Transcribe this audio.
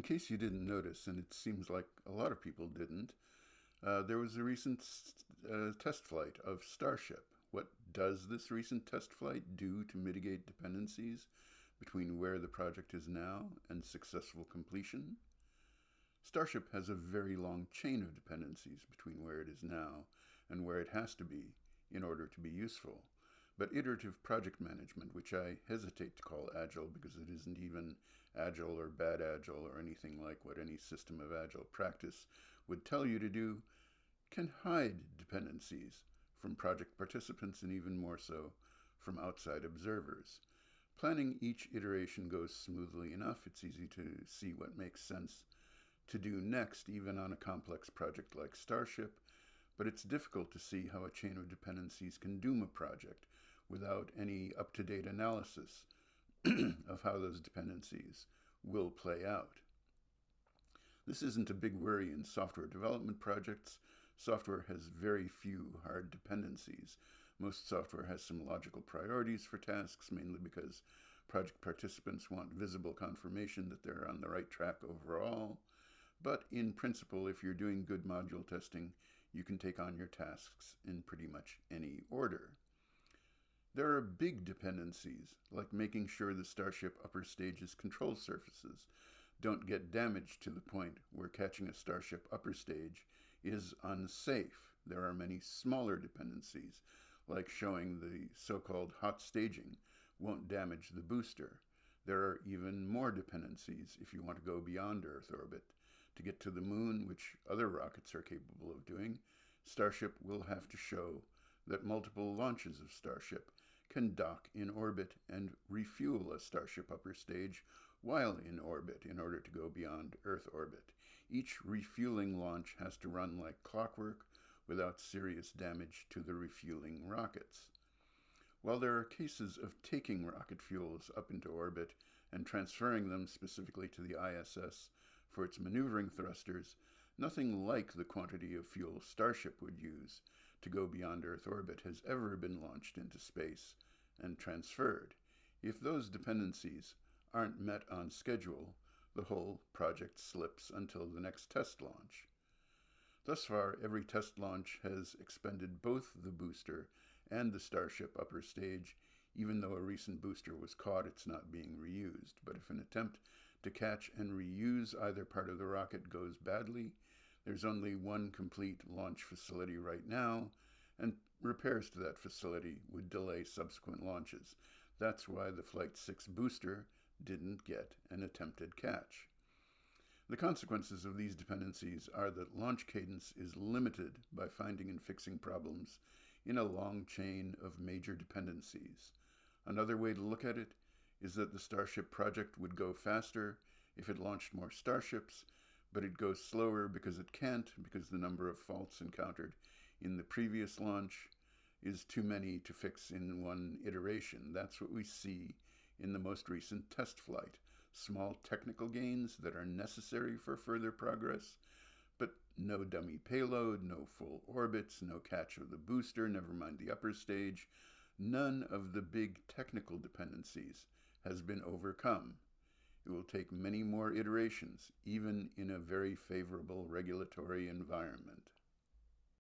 In case you didn't notice, and it seems like a lot of people didn't, there was a recent test flight of Starship. What does this recent test flight do to mitigate dependencies between where the project is now and successful completion? Starship has a very long chain of dependencies between where it is now and where it has to be in order to be useful. But iterative project management, which I hesitate to call agile because it isn't even agile or bad agile or anything like what any system of agile practice would tell you to do, can hide dependencies from project participants and even more so from outside observers. Planning each iteration goes smoothly enough. It's easy to see what makes sense to do next, even on a complex project like Starship, but it's difficult to see how a chain of dependencies can doom a project without any up-to-date analysis of how those dependencies will play out. This isn't a big worry in software development projects. Software has very few hard dependencies. Most software has some logical priorities for tasks, mainly because project participants want visible confirmation that they're on the right track overall. But in principle, if you're doing good module testing, you can take on your tasks in pretty much any order. There are big dependencies, like making sure the Starship upper stage's control surfaces don't get damaged to the point where catching a Starship upper stage is unsafe. There are many smaller dependencies, like showing the so-called hot staging won't damage the booster. There are even more dependencies if you want to go beyond Earth orbit. To get to the moon, which other rockets are capable of doing, Starship will have to show that multiple launches of Starship can dock in orbit and refuel a Starship upper stage while in orbit in order to go beyond Earth orbit. Each refueling launch has to run like clockwork without serious damage to the refueling rockets. While there are cases of taking rocket fuels up into orbit and transferring them specifically to the ISS for its maneuvering thrusters, nothing like the quantity of fuel Starship would use to go beyond Earth orbit has ever been launched into space and transferred. If those dependencies aren't met on schedule, the whole project slips until the next test launch. Thus far, every test launch has expended both the booster and the Starship upper stage. Even though a recent booster was caught, it's not being reused. But if an attempt to catch and reuse either part of the rocket goes badly, there's only one complete launch facility right now, and repairs to that facility would delay subsequent launches. That's why the Flight 6 booster didn't get an attempted catch. The consequences of these dependencies are that launch cadence is limited by finding and fixing problems in a long chain of major dependencies. Another way to look at it is that the Starship project would go faster if it launched more Starships, but it goes slower because it can't, because the number of faults encountered in the previous launch is too many to fix in one iteration. That's what we see in the most recent test flight. Small technical gains that are necessary for further progress, but no dummy payload, no full orbits, no catch of the booster, never mind the upper stage. None of the big technical dependencies has been overcome. It will take many more iterations, even in a very favorable regulatory environment.